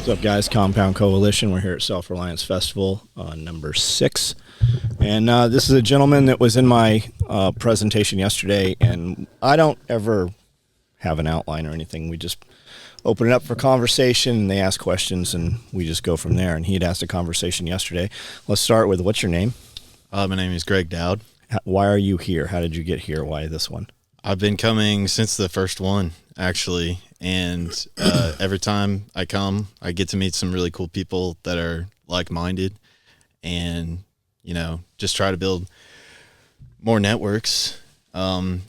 What's up, guys? Compound Coalition. We're here at Self-Reliance Festival, number 6. And this is a gentleman that was in my presentation yesterday, and I don't ever have an outline or anything. We just open it up for conversation, and they ask questions, and we just go from there. And he had asked a conversation yesterday. Let's start with, what's your name? My name is Greg Dowd. Why are you here? How did you get here? Why this one? I've been coming since the first one, actually. And every time I come, I get to meet some really cool people that are like-minded and, you know, just try to build more networks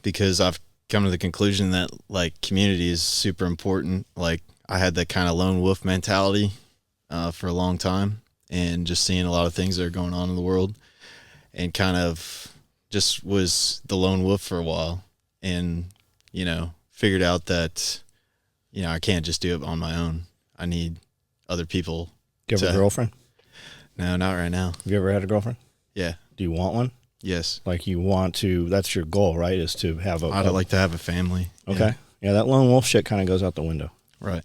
because I've come to the conclusion that, like, community is super important. Like, I had that kind of lone wolf mentality for a long time, and just seeing a lot of things that are going on in the world, and kind of just was the lone wolf for a while, and, you know, figured out that, you know, I can't just do it on my own. I need other people. Do you have a girlfriend? No, not right now. Have you ever had a girlfriend? Yeah. Do you want one? Yes. Like, you want to, that's your goal, right? Is to have a... I'd like to have a family. Okay. Yeah, that lone wolf shit kind of goes out the window. Right.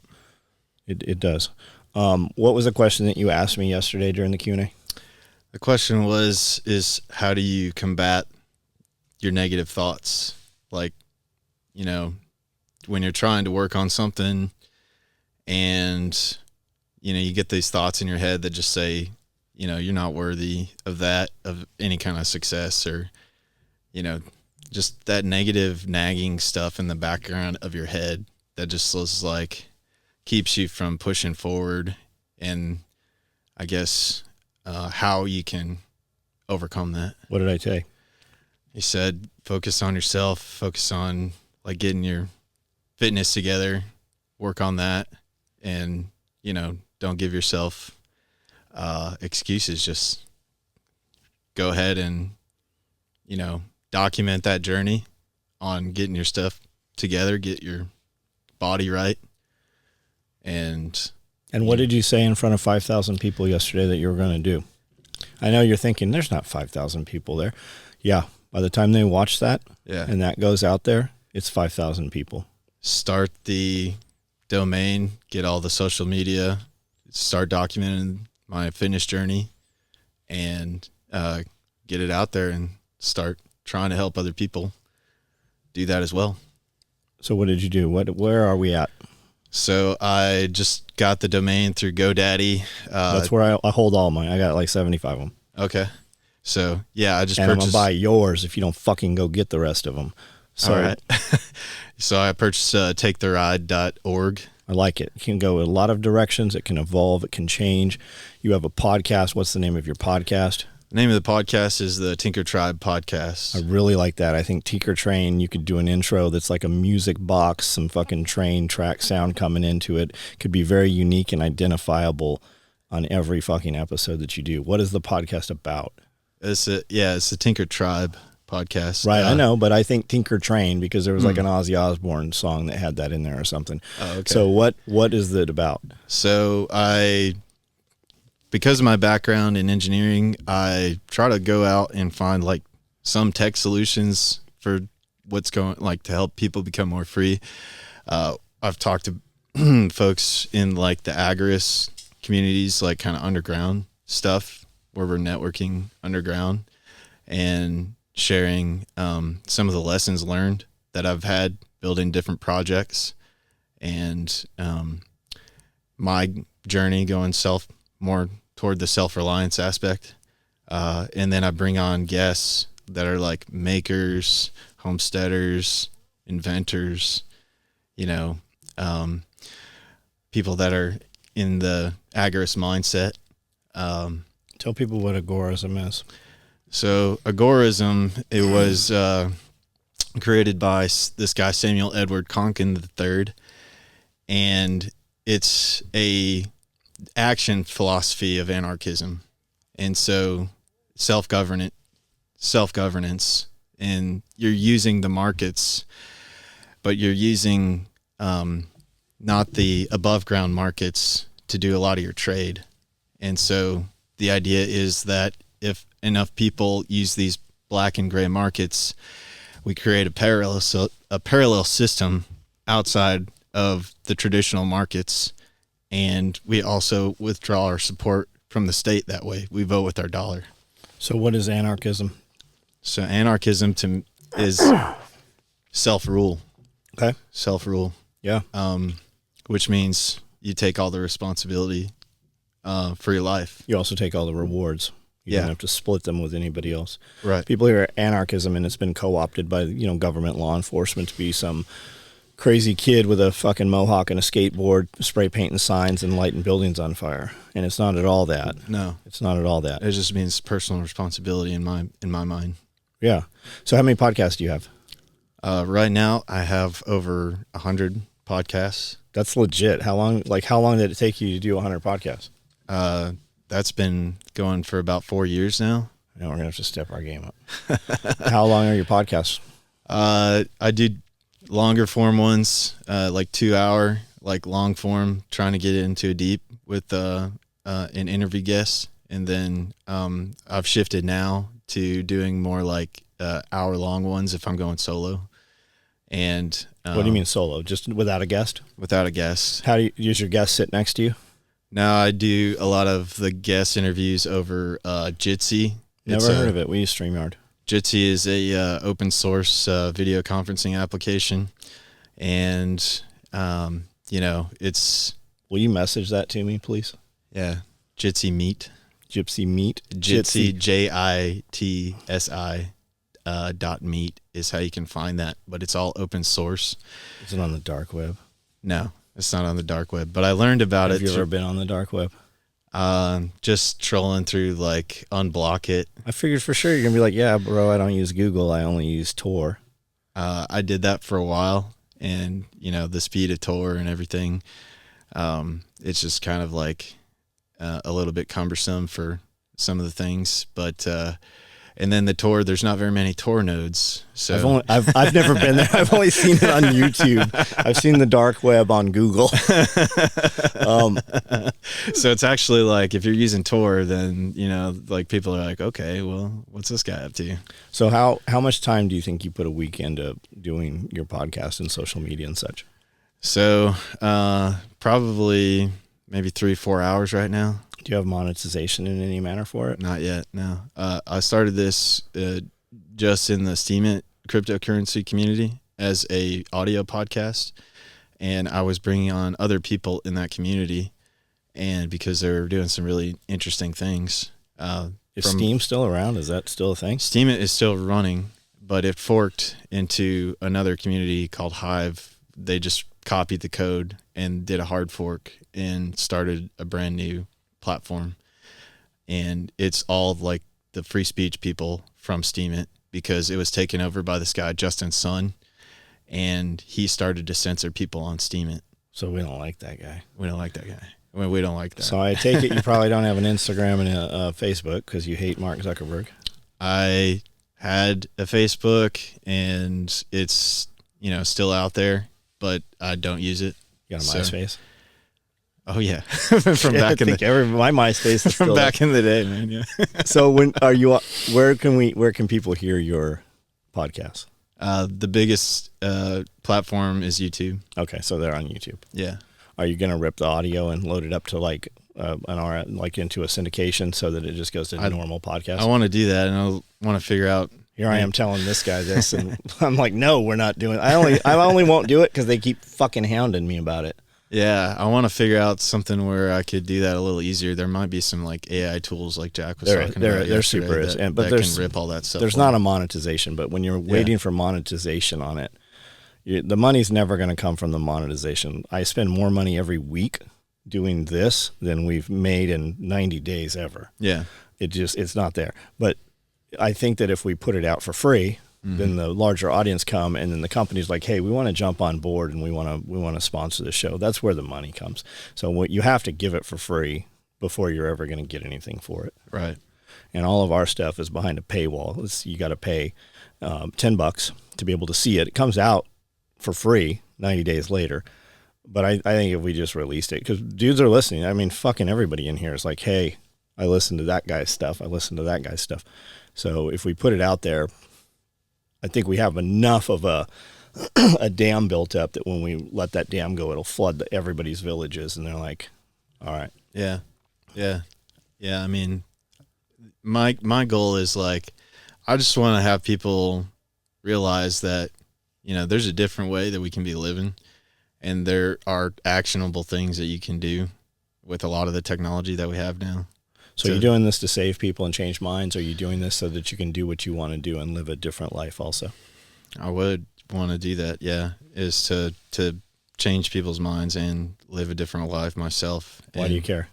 It does. What was the question that you asked me yesterday during the Q&A? The question is how do you combat your negative thoughts? Like, you know, when you're trying to work on something and, you know, you get these thoughts in your head that just say, you know, you're not worthy of that, of any kind of success, or, you know, just that negative nagging stuff in the background of your head that just is like keeps you from pushing forward. And I guess how you can overcome that. What did I say? You said focus on yourself, focus on, like, getting your fitness together, work on that, and, you know, don't give yourself excuses. Just go ahead and, you know, document that journey on getting your stuff together, get your body right. And what did you say in front of 5,000 people yesterday that you were going to do? I know you're thinking, there's not 5,000 people there. Yeah. By the time they watch that, yeah, and that goes out there, it's 5,000 people. Start the domain, get all the social media, start documenting my fitness journey, and get it out there and start trying to help other people do that as well. So what did you do? Where are we at? So I just got the domain through GoDaddy. That's where I hold all mine. I got like 75 of them. Okay. So, yeah, I just and purchased... I'm going to buy yours if you don't fucking go get the rest of them. So, all right. So I purchased taketheride.org. I like it. It can go in a lot of directions. It can evolve. It can change. You have a podcast. What's the name of your podcast? The name of the podcast is the Tinker Tribe Podcast. I really like that. I think Tinker Train, you could do an intro that's like a music box, some fucking train track sound coming into it. Could be very unique and identifiable on every fucking episode that you do. What is the podcast about? It's the Tinker Tribe Podcast. Right, I know, but I think Tinker Train because there was like an Ozzy Osbourne song that had that in there or something. Oh, okay. So what is it about? So because of my background in engineering, I try to go out and find, like, some tech solutions for what's going, like, to help people become more free. I've talked to folks in, like, the Agorist communities, like, kind of underground stuff where we're networking underground and sharing some of the lessons learned that I've had building different projects, and my journey going more toward the self-reliance aspect. And then I bring on guests that are like makers, homesteaders, inventors, you know, people that are in the agorist mindset. Tell people what agorism is. So agorism, it was created by this guy, Samuel Edward Konkin III, and it's a action philosophy of anarchism. And so self-governance, and you're using the markets, but you're using not the above ground markets to do a lot of your trade. And so the idea is that if enough people use these black and gray markets, we create a parallel system outside of the traditional markets, And we also withdraw our support from the state that way. We vote with our dollar. So what is anarchism? So anarchism is self-rule. Okay. Self-rule, Yeah. which means you take all the responsibility for your life. You also take all the rewards. You Yeah. don't have to split them with anybody else. Right. People hear anarchism and it's been co-opted by, government law enforcement to be some crazy kid with a fucking mohawk and a skateboard, spray painting signs and lighting buildings on fire. And it's not at all that. No. It's not at all that. It just means personal responsibility in my mind. Yeah. So how many podcasts do you have? Right now, I have over 100 podcasts. That's legit. How long did it take you to do 100 podcasts? That's been going for about 4 years now. Now we're going to have to step our game up. How long are your podcasts? I do longer form ones, like 2 hour, like long form, trying to get into deep with an interview guest. And then I've shifted now to doing more like hour long ones if I'm going solo. And What do you mean solo? Just without a guest? Without a guest. How do you use your guest sit next to you? Now I do a lot of the guest interviews over Jitsi. Never heard of it. We use StreamYard. Jitsi is a open source video conferencing application, and it's Will you message that to me, please? Jitsi Meet. Gypsy Meet. Jitsi JITSI .meet is how you can find that, but it's all open source. Is it on the dark web? No, it's not on the dark web, but I learned about Have it. you ever been on the dark web? Just trolling through like Unblock It. I figured for sure you're gonna be like, yeah, bro, I don't use Google. I only use Tor. I did that for a while, and the speed of Tor and everything. It's just kind of like a little bit cumbersome for some of the things, but and then the Tor, there's not very many Tor nodes. So I've never been there. I've only seen it on YouTube. I've seen the dark web on Google. So it's actually like if you're using Tor, then like people are like, okay, well, what's this guy up to? So how much time do you think you put a week into doing your podcast and social media and such? So probably maybe 3-4 hours right now. Do you have monetization in any manner for it? Not yet, no. I started this just in the Steemit cryptocurrency community as a audio podcast, and I was bringing on other people in that community, and because they're doing some really interesting things. Is Steam still around? Is that still a thing? Steemit is still running, but it forked into another community called Hive. They just copied the code and did a hard fork and started a brand new platform, and it's all like the free speech people from Steemit, because it was taken over by this guy Justin Sun, and he started to censor people on Steemit. So we don't like that guy. We don't like that guy. I mean, we don't like that. So I take it you probably don't have an Instagram and a Facebook because you hate Mark Zuckerberg. I had a Facebook, and it's still out there, but I don't use it. You got a MySpace? Oh yeah, from back in my MySpace is from still back in the day, man. Yeah. So where can people hear your podcast? The biggest platform is YouTube. Okay, so they're on YouTube. Yeah. Are you gonna rip the audio and load it up to like into a syndication so that it just goes to normal podcast? I want to do that, and I want to figure out. Here I am telling this guy this, and I'm like, no, we're not doing it. I only won't do it because they keep fucking hounding me about it. Yeah, I want to figure out something where I could do that a little easier. There might be some like AI tools like Jack was talking about. They're super, but that can rip all that stuff. There's not a monetization, but when you're waiting for monetization on it, the money's never going to come from the monetization. I spend more money every week doing this than we've made in 90 days ever. Yeah, it's not there. But I think that if we put it out for free, then the larger audience come, and then the company's like, hey, we want to jump on board and we want to sponsor the show. That's where the money comes. So you have to give it for free before you're ever going to get anything for it. Right. And all of our stuff is behind a paywall. You got to pay $10 to be able to see it. It comes out for free 90 days later. But I think if we just released it, because dudes are listening. I mean, fucking everybody in here is like, hey, I listened to that guy's stuff. I listened to that guy's stuff. So if we put it out there, I think we have enough of a dam built up that when we let that dam go, it'll flood everybody's villages, and they're like, All right. Yeah. Yeah. Yeah. I mean, my goal is like, I just want to have people realize that, there's a different way that we can be living, and there are actionable things that you can do with a lot of the technology that we have now. So you're doing this to save people and change minds, or are you doing this so that you can do what you want to do and live a different life also? I would want to do that. Yeah. Is to change people's minds and live a different life myself. Why do you care?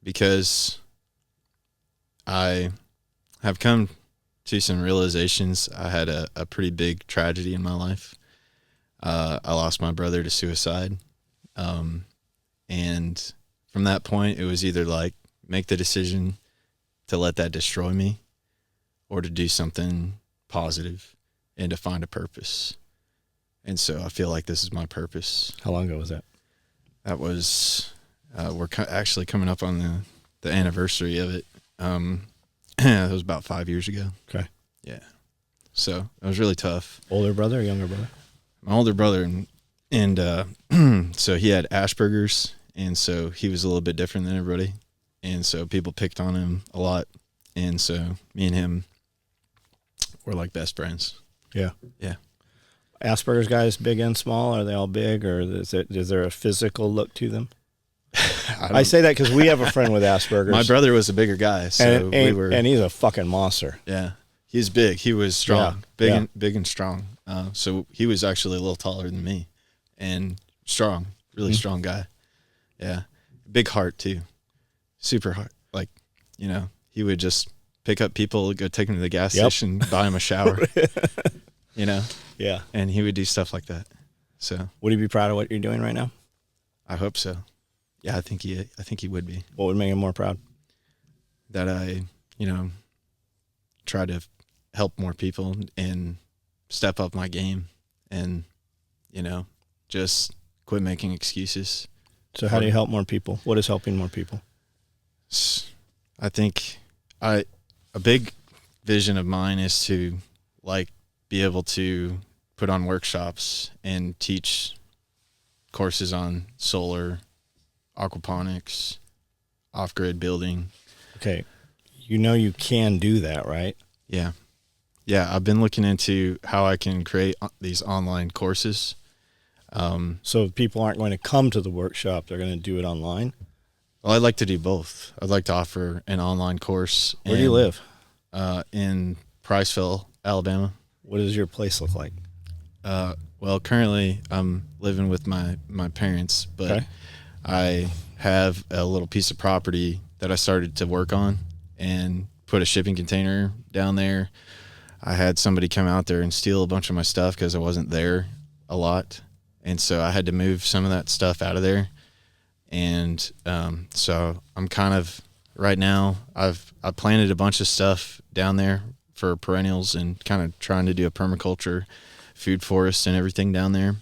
Because I have come to some realizations. I had a pretty big tragedy in my life. I lost my brother to suicide. And from that point, it was either like make the decision to let that destroy me or to do something positive and to find a purpose. And so I feel like this is my purpose. How long ago was that? That was, we're actually coming up on the anniversary of it. It was about 5 years ago. Okay. Yeah. So it was really tough. Older brother or younger brother? My older brother, and so he had Asperger's, and so he was a little bit different than everybody. And so people picked on him a lot. And so me and him were like best friends. Yeah. Yeah. Asperger's guys, big and small, are they all big, or is there a physical look to them? I say that because we have a friend with Asperger's. My brother was a bigger guy, so and he's a fucking monster. Yeah, he's big. He was strong, Yeah. big and strong. So he was actually a little taller than me, and strong, really strong guy. Yeah, big heart too, super heart. Like, he would just pick up people, go take them to the gas station, buy them a shower. Yeah. And he would do stuff like that. So Would he be proud of what you're doing right now? I hope so. Yeah, I think he would be. What would make him more proud? That I, try to help more people and step up my game and, just quit making excuses. So how do you help more people? What is helping more people? I think a big vision of mine is to be able to put on workshops and teach courses on solar, aquaponics, off-grid building. Okay. You can do that, right? Yeah. Yeah, I've been looking into how I can create these online courses. So people aren't going to come to the workshop. They're going to do it online. Well, I'd like to do both. I'd like to offer an online course. Where do you live? In Priceville, Alabama. What does your place look like? Well, currently I'm living with my parents, but Okay. I have a little piece of property that I started to work on and put a shipping container down there. I had somebody come out there and steal a bunch of my stuff because I wasn't there a lot. And so I had to move some of that stuff out of there. And so I'm kind of, right now, I planted a bunch of stuff down there for perennials and kind of trying to do a permaculture food forest and everything down there.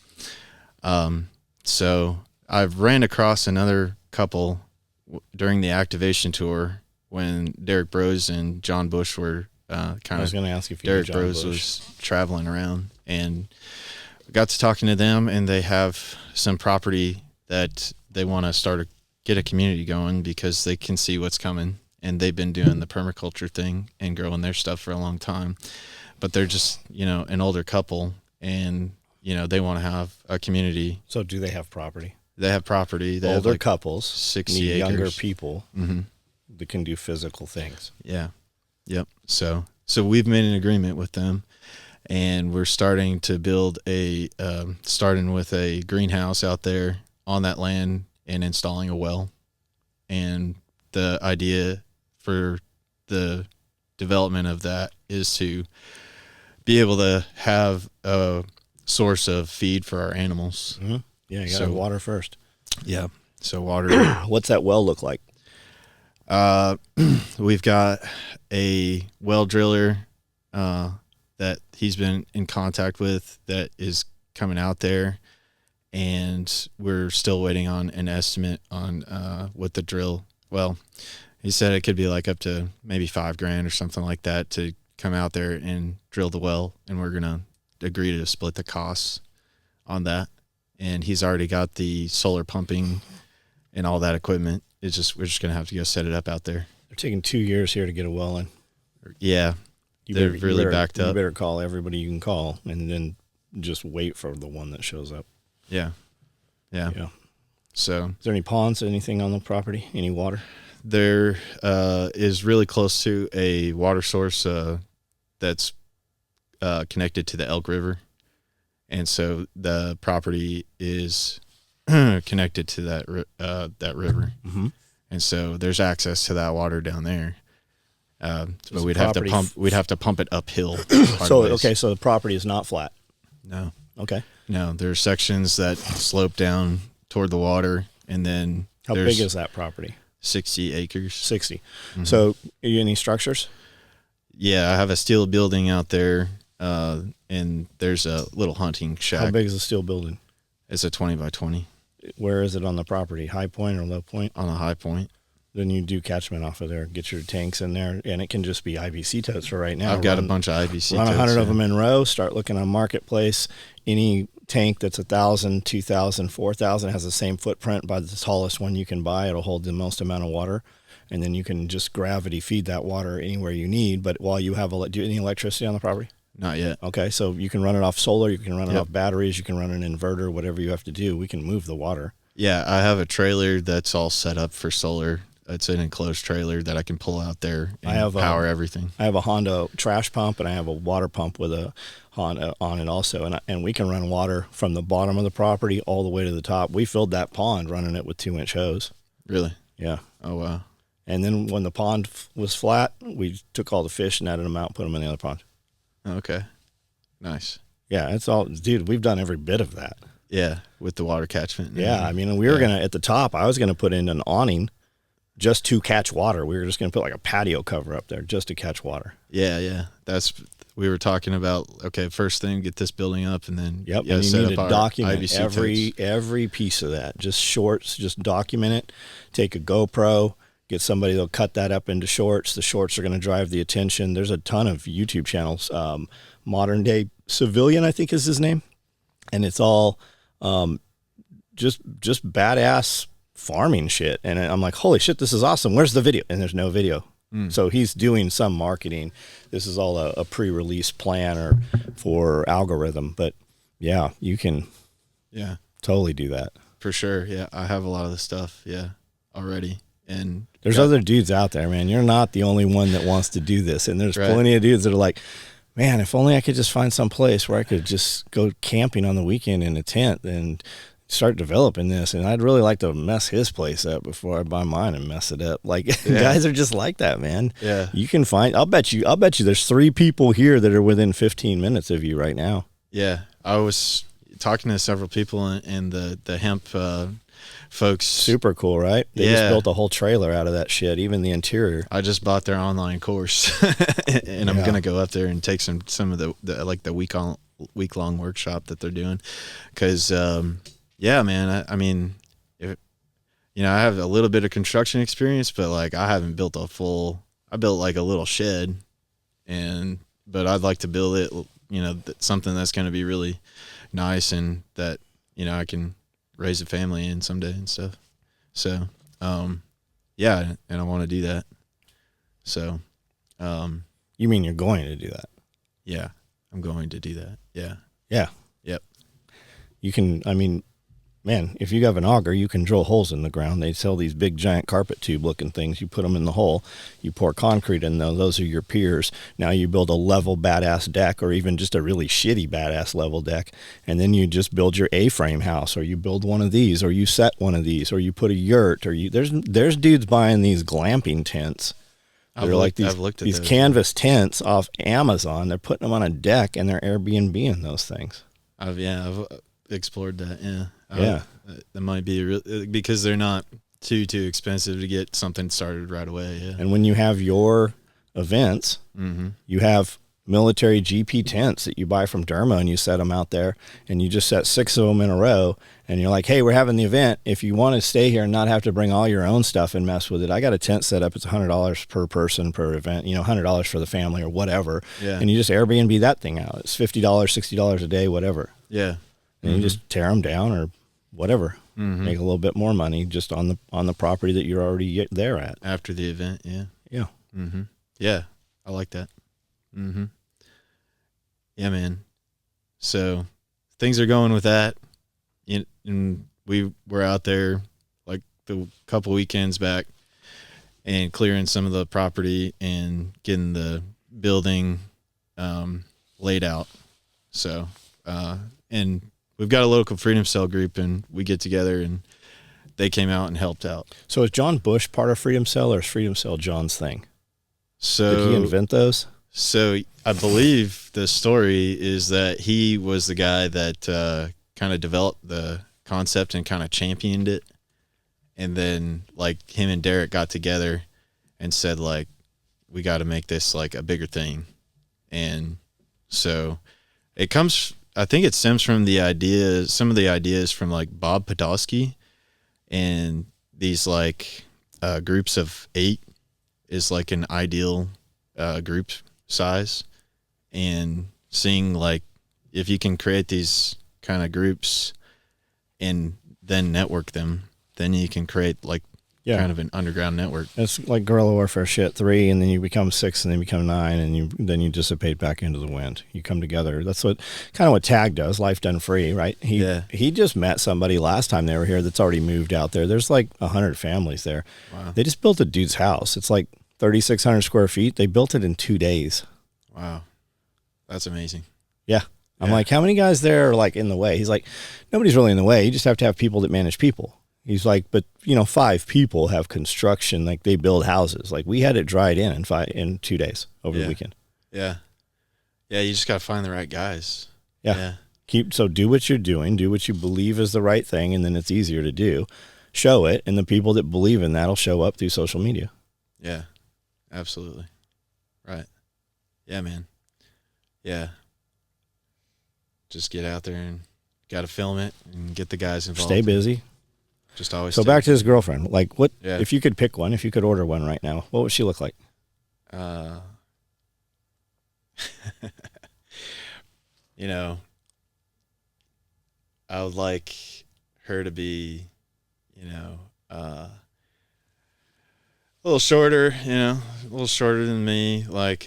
So I've ran across another couple during the activation tour when Derek Brose and John Bush were I was going to ask if you Derek knew John Brose Bush. was traveling around, and got to talking to them, and they have some property that they want to get a community going because they can see what's coming, and they've been doing the permaculture thing and growing their stuff for a long time. But they're just, an older couple, and, they want to have a community. So do they have property? They have property. They Older have couples 60 need younger acres. people Mm-hmm. that can do physical things. Yeah. Yep. So we've made an agreement with them, and we're starting to build starting with a greenhouse out there on that land and installing a well. And the idea for the development of that is to be able to have a source of feed for our animals. Mm-hmm. Yeah, you got to have water first. Yeah. So water. What's that well look like? We've got a well driller that he's been in contact with that is coming out there, and we're still waiting on an estimate on what the drill. Well, he said it could be like up to maybe $5,000 or something like that to come out there and drill the well, and we're gonna agree to split the costs on that. And he's already got the solar pumping and all that equipment. We're just gonna have to go set it up out there. They're taking 2 years here to get a well in. Yeah, they're really backed up. You better call everybody you can call, and then just wait for the one that shows up. Yeah. So, is there any ponds, anything on the property, any water? There is really close to a water source that's connected to the Elk River, and so the property is connected to that river, mm-hmm. and so there's access to that water down there. But we'd have to pump it uphill. So the property is not flat. No. Okay. No, there are sections that slope down toward the water, and then how big is that property? 60 acres. 60. Mm-hmm. So, are you any structures? Yeah, I have a steel building out there, and there's a little hunting shack. How big is the steel building? It's a 20 by 20. Where is it on the property? High point or low point? On a high point. Then you do catchment off of there. Get your tanks in there, and it can just be IBC totes for right now. I've got a bunch of IBC run totes. 100 of them in row. Start looking on Marketplace. Any tank that's 1,000, 2,000, 4,000 has the same footprint. By the tallest one you can buy, it'll hold the most amount of water, and then you can just gravity feed that water anywhere you need. But while you have do any electricity on the property? Not yet. Okay, so you can run it off solar. You can run it off batteries. You can run an inverter. Whatever you have to do, we can move the water. Yeah, I have a trailer that's all set up for solar. It's an enclosed trailer that I can pull out there and power everything. I have a Honda trash pump, and I have a water pump with a Honda on it also. And we can run water from the bottom of the property all the way to the top. We filled that pond running it with 2-inch hose. Really? Yeah. Oh, wow. And then when the pond was flat, we took all the fish and added them out and put them in the other pond. Okay. Nice. Yeah, it's all, dude, we've done every bit of that. Yeah, with the water catchment. Yeah, I mean, we were going to, at the top, I was going to put in an awning just to catch water. We were just going to put like a patio cover up there just to catch water. Yeah. We were talking about, okay, first thing, get this building up, and then and you need to document every piece of that. Just shorts, just document it. Take a GoPro, get somebody that'll cut that up into shorts. The shorts are going to drive the attention. There's a ton of YouTube channels. Modern Day Civilian, I think is his name. And it's all just badass farming shit. And I'm like, holy shit, this is awesome. Where's the video? And there's no video. So he's doing some marketing. This is all a pre-release plan for algorithm. But yeah, you can totally do that. For sure. Yeah, I have a lot of the stuff, already. And there's other dudes out there, man. You're not the only one that wants to do this. And there's plenty of dudes that are like, man, if only I could just find some place where I could just go camping on the weekend in a tent and start developing this. And I'd really like to mess his place up before I buy mine and mess it up. Like guys are just like that, man. Yeah. You can find, I'll bet you there's 3 people here that are within 15 minutes of you right now. Yeah. I was talking to several people and the hemp folks. Super cool, right? They just built a whole trailer out of that shit, even the interior. I just bought their online course and I'm going to go up there and take some of the week-long workshop that they're doing. Cause, yeah, man, I mean, I have a little bit of construction experience, but like I haven't built I built like a little shed but I'd like to build it, something that's going to be really nice and that, I can raise a family in someday and stuff. So, yeah, and I want to do that. So, you mean you're going to do that? Yeah, I'm going to do that. Yeah. Yeah. Yep. You can, I mean, man, if you have an auger, you can drill holes in the ground. They sell these big giant carpet tube looking things. You put them in the hole, you pour concrete in those. Those are your piers. Now you build a level badass deck, or even just a really shitty badass level deck. And then you just build your A-frame house, or you build one of these, or you set one of these, or you put a yurt, or there's dudes buying these glamping tents. They're like these canvas tents off Amazon. They're putting them on a deck and they're Airbnb-ing those things. I've explored that. Yeah. Yeah. That might be because they're not too expensive to get something started right away. Yeah. And when you have your events, you have military GP tents that you buy from Derma and you set them out there and you just set 6 of them in a row and you're like, hey, we're having the event. If you want to stay here and not have to bring all your own stuff and mess with it, I got a tent set up. It's $100 per person per event, $100 for the family or whatever. Yeah. And you just Airbnb that thing out. It's $50, $60 a day, whatever. Yeah. And you just tear them down or whatever. make a little bit more money just on the property that you're already there at after the event. Yeah. Yeah. Mm-hmm. Yeah, I like that. Mm-hmm. Yeah, man. So things are going with that. And we were out there like the couple weekends back and clearing some of the property and getting the building laid out. So, and we've got a local Freedom Cell group, and we get together, and they came out and helped out. So is John Bush part of Freedom Cell, or is Freedom Cell John's thing? So did he invent those? So I believe the story is that he was the guy that kind of developed the concept and kind of championed it. And then like him and Derek got together and said like, we got to make this like a bigger thing. And so it comes, I think it stems from the idea, some of the ideas from like Bob Podolsky, and these like groups of 8 is like an ideal group size, and seeing like if you can create these kind of groups and then network them, then you can create like kind of an underground network. It's like guerrilla warfare shit. 3, and then you become 6, and then you become 9, and then you dissipate back into the wind. You come together. That's what Tag does. Life Done Free, right? He just met somebody last time they were here that's already moved out there. There's like 100 families there. Wow. They just built a dude's house. It's like 3,600 square feet. They built it in 2 days. Wow, that's amazing. Yeah. I'm like, how many guys there are like in the way? He's like, nobody's really in the way. You just have to have people that manage people. He's like, but 5 people have construction, like they build houses. Like we had it dried in 2 days over the weekend. Yeah. Yeah. You just got to find the right guys. Yeah. So do what you're doing, do what you believe is the right thing. And then it's easier to do. Show it. And the people that believe in that'll show up through social media. Yeah, absolutely. Right. Yeah, man. Yeah. Just get out there and got to film it and get the guys involved. Stay busy. Just always. So back to his girlfriend. Like what, Yeah. if you could pick one, if you could order one right now, what would she look like? I would like her to be, a little shorter, a little shorter than me. Like,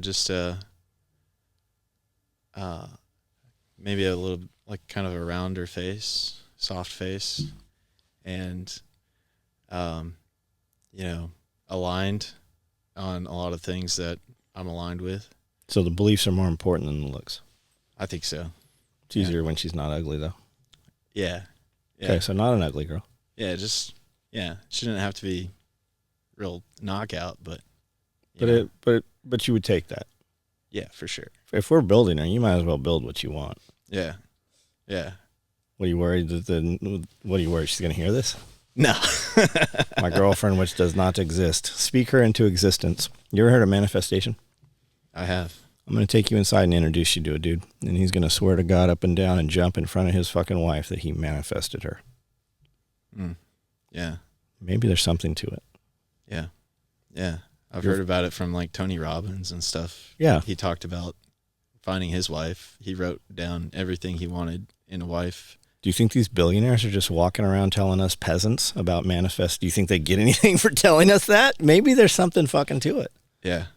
just, maybe a little, like kind of a rounder face, soft face, and, aligned on a lot of things that I'm aligned with. So the beliefs are more important than the looks. I think so. It's easier when she's not ugly though. Yeah. Okay, so not an ugly girl. Yeah, she didn't have to be real knockout, but but you would take that. Yeah, for sure. If we're building her, you might as well build what you want. Yeah. Yeah. What are you worried she's going to hear this? No. My girlfriend, which does not exist. Speak her into existence. You ever heard of manifestation? I have. I'm going to take you inside and introduce you to a dude, and he's going to swear to God up and down and jump in front of his fucking wife that he manifested her. Yeah. Maybe there's something to it. Yeah. Yeah. I've heard about it from like Tony Robbins and stuff. Yeah. He talked about finding his wife. He wrote down everything he wanted in a wife. Do you think these billionaires are just walking around telling us peasants about manifest? Do you think they get anything for telling us that? Maybe there's something fucking to it. Yeah.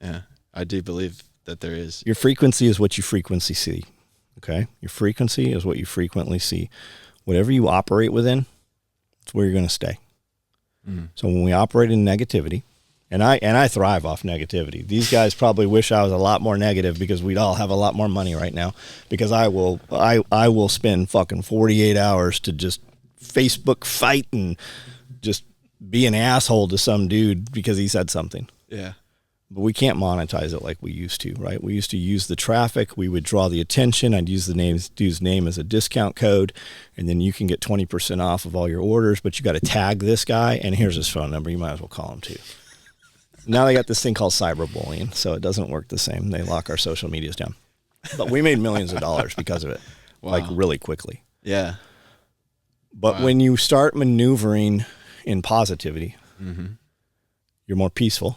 Yeah. I do believe that there is. Your frequency is what you frequently see. Okay? Your frequency is what you frequently see. Whatever you operate within, it's where you're going to stay. So when we operate in negativity, and I thrive off negativity. These guys probably wish I was a lot more negative because we'd all have a lot more money right now, because I will spend fucking 48 hours to just Facebook fight and just be an asshole to some dude because he said something. Yeah. But we can't monetize it like we used to, right? We used to use the traffic. We would draw the attention. I'd use the dude's name as a discount code, and then you can get 20% off of all your orders, but you got to tag this guy, and here's his phone number. You might as well call him too. Now they got this thing called cyberbullying, so it doesn't work the same. They lock our social medias down. But we made millions of dollars because of it, like really quickly. Yeah. But when you start maneuvering in positivity, you're more peaceful.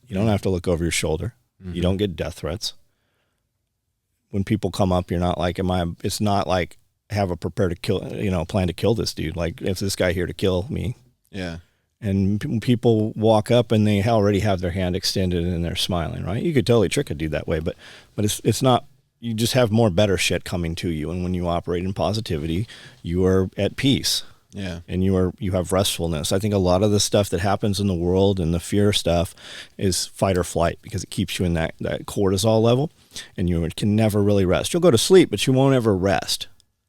You don't have to look over your shoulder. You don't get death threats. when people come up, you're not like, it's not like have a prepare to kill, plan to kill this dude. Like, is this guy here to kill me? Yeah. And people walk up and they already have their hand extended and they're smiling, right? You could totally trick a dude that way, but it's not. You just have more better shit coming to you, and when you operate in positivity, you are at peace. Yeah. And you have restfulness. I think a lot of the stuff that happens in the world and the fear stuff is fight or flight, because it keeps you in that cortisol level, and you can never really rest. You'll go to sleep, but you won't ever rest.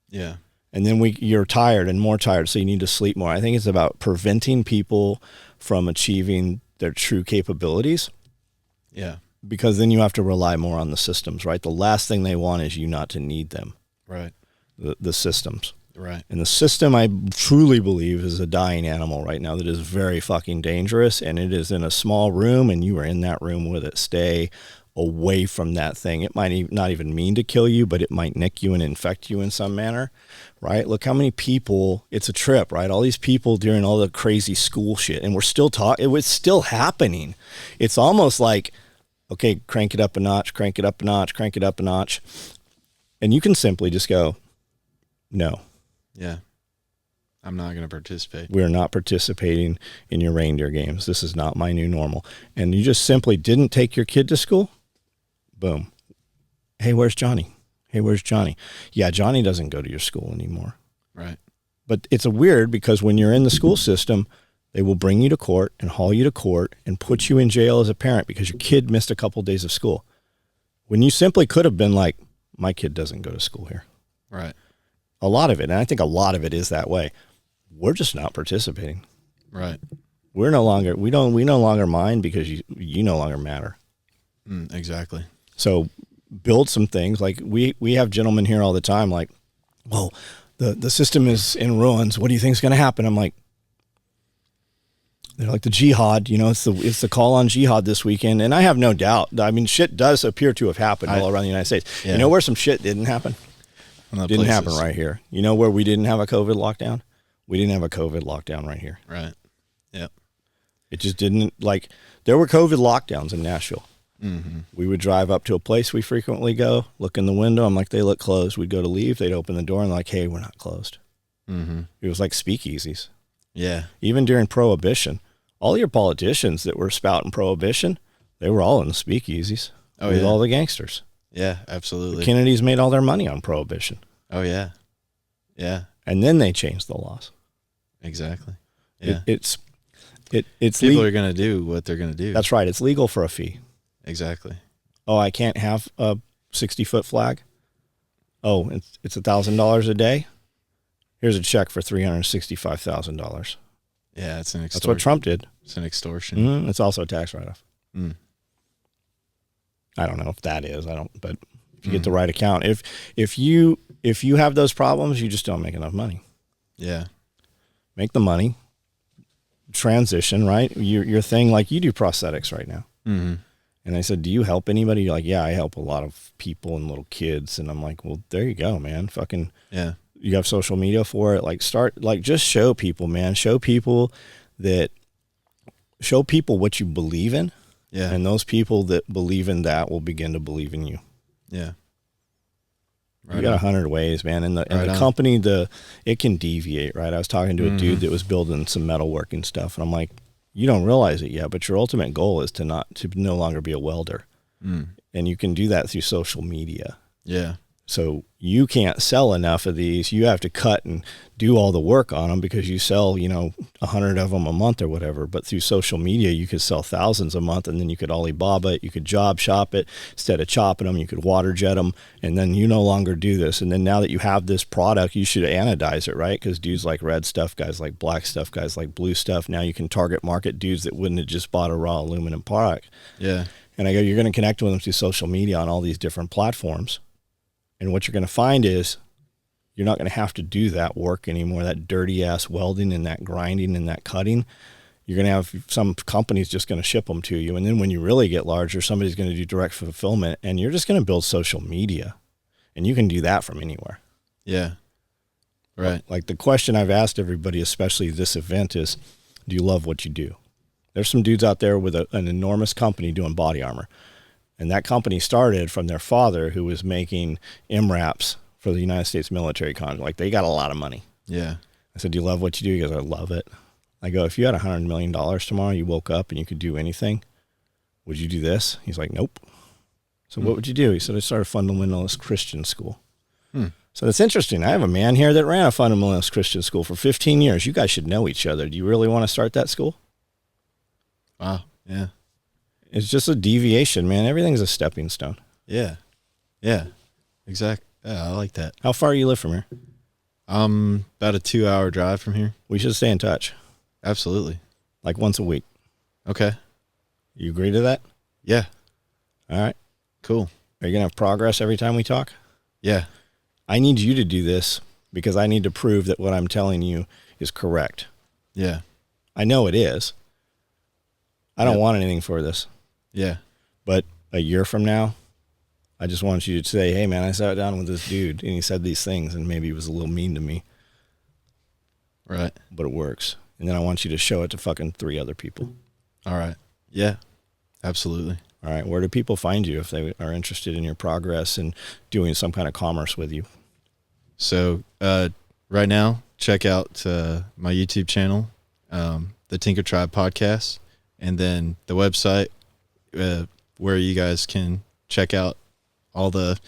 Yeah. And then you're tired and more tired, so you need to sleep more. I think it's about preventing people from achieving their true capabilities. Yeah. Because then you have to rely more on the systems, right? The last thing they want is you not to need them. Right. The systems. Right. And the system, I truly believe, is a dying animal right now that is very fucking dangerous, and it is in a small room, and you are in that room with it. Stay away from that thing. It might not even mean to kill you, but it might nick you and infect you in some manner, right? Look how many people, it's a trip, right? All these people during all the crazy school shit, and we're still talking, it was still happening. It's almost like, okay, crank it up a notch, crank it up a notch, crank it up a notch. And you can simply just go, no. Yeah. I'm not going to participate. We're not participating in your reindeer games. This is not my new normal. And you just simply didn't take your kid to school. Boom. Hey, where's Johnny? Hey, where's Johnny? Yeah, Johnny doesn't go to your school anymore. Right. But it's a weird, because when you're in the school system, they will bring you to court and haul you to court and put you in jail as a parent because your kid missed a couple of days of school. When you simply could have been like, my kid doesn't go to school here. Right. A lot of it, and I think a lot of it is that way. We're just not participating. Right. We no longer mind because you no longer matter. Exactly. So build some things. Like we have gentlemen here all the time, like, well, the system is in ruins. What do you think is going to happen? I'm like, they're like the jihad, it's the call on jihad this weekend. And I have no doubt. I mean, shit does appear to have happened all around the United States. Yeah. You know where some shit didn't happen? Didn't happen right here. You know where we didn't have a COVID lockdown? We didn't have a COVID lockdown right here. Right. Yep. It just didn't, like, there were COVID lockdowns in Nashville. Mm-hmm. We would drive up to a place we frequently go, look in the window. I'm like, they look closed. We'd go to leave. They'd open the door and like, hey, we're not closed. Mm-hmm. It was like speakeasies. Yeah. Even during Prohibition, all your politicians that were spouting Prohibition, they were all in the speakeasies with all the gangsters. Yeah, absolutely. The Kennedys made all their money on Prohibition. Oh, yeah. Yeah. And then they changed the laws. Exactly. Yeah. It's people are going to do what they're going to do. That's right. It's legal for a fee. Exactly. Oh, I can't have a 60-foot flag? Oh, it's $1,000 a day? Here's a check for $365,000. Yeah, it's an extortion. That's what Trump did. It's an extortion. Mm-hmm. It's also a tax write-off. Mm. I don't know if that is. But if you get the right account, if you have those problems, you just don't make enough money. Yeah. Make the money. Transition, right? Your thing, like you do prosthetics right now. Mm-hmm. And I said, do you help anybody? You're like, yeah, I help a lot of people and little kids. And I'm like, well, there you go, man. Fucking, yeah. You have social media for it. Like just show people, man. Show people what you believe in. Yeah. And those people that believe in that will begin to believe in you. Yeah. Right, you got 100 ways, man. And the company, it can deviate, right? I was talking to a dude that was building some metalworking stuff. And I'm like, you don't realize it yet, but your ultimate goal is to no longer be a welder. Mm. And you can do that through social media. Yeah. So you can't sell enough of these. You have to cut and do all the work on them because you sell, 100 of them a month or whatever. But through social media, you could sell thousands a month, and then you could Alibaba it. You could job shop it. Instead of chopping them, you could water jet them. And then you no longer do this. And then now that you have this product, you should anodize it, right? Because dudes like red stuff, guys like black stuff, guys like blue stuff. Now you can target market dudes that wouldn't have just bought a raw aluminum product. Yeah. And I go, you're going to connect with them through social media on all these different platforms. And what you're going to find is you're not going to have to do that work anymore, that dirty ass welding and that grinding and that cutting. You're going to have some companies just going to ship them to you. And then when you really get larger, somebody's going to do direct fulfillment, and you're just going to build social media. And you can do that from anywhere. Yeah. Right. Like the question I've asked everybody, especially this event, is, do you love what you do? There's some dudes out there with an enormous company doing body armor. And that company started from their father, who was making MRAPs for the United States military contract. Like, they got a lot of money. Yeah. I said, do you love what you do? He goes, I love it. I go, if you had $100 million tomorrow, you woke up and you could do anything, would you do this? He's like, nope. So what would you do? He said, I started a fundamentalist Christian school. So it's interesting. I have a man here that ran a fundamentalist Christian school for 15 years. You guys should know each other. Do you really want to start that school? Wow. Yeah. It's just a deviation, man. Everything's a stepping stone. Yeah. Yeah. Exactly. Yeah, I like that. How far you live from here? About a 2-hour drive from here. We should stay in touch, Absolutely. like once a week. Okay. You agree to that? Yeah. All right. Cool. Are you going to have progress every time we talk? Yeah. I need you to do this because I need to prove that what I'm telling you is correct. Yeah. I know it is. I don't Yep. want anything for this. Yeah. But a year from now, I just want you to say, hey, man, I sat down with this dude and he said these things and maybe he was a little mean to me, Right. but it works. And then I want you to show it to fucking 3 other people. All right. Yeah. Absolutely. All right. Where do people find you if they are interested in your progress and doing some kind of commerce with you? So right now, check out my YouTube channel, the Tinker Tribe Podcast, and then the website where you guys can check out all the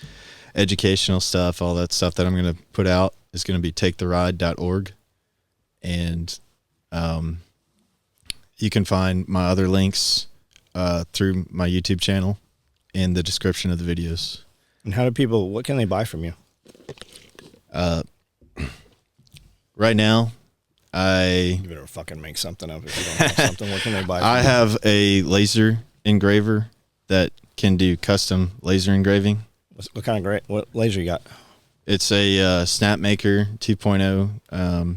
educational stuff, all that stuff that I'm going to put out is going to be taketheride.org. And you can find my other links through my YouTube channel in the description of the videos. And how do people, what can they buy from you? Right now, You better fucking make something up if you don't have something. What can they buy from I you? have a laser engraver that can do custom laser engraving. What kind of what laser you got? It's a Snapmaker 2.0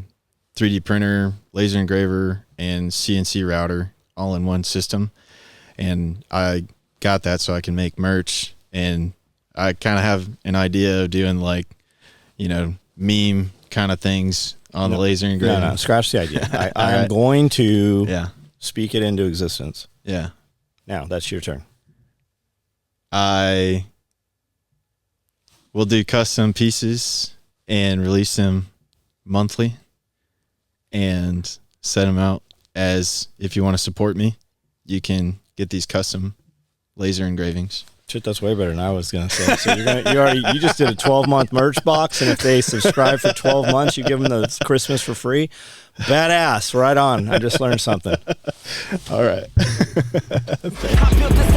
3D printer, laser engraver, and CNC router all in one system. And I got that so I can make merch. And I kind of have an idea of doing like, meme kind of things on the laser engraving. No, scratch the idea. I All am right. going to Yeah. speak it into existence. Yeah. Now, that's your turn. I will do custom pieces and release them monthly and set them out as, if you want to support me, you can get these custom laser engravings. Shit, that's way better than I was gonna say. So you just did a 12-month merch box, and if they subscribe for 12 months, you give them the Christmas for free. Badass, right on. I just learned something. All right. I built this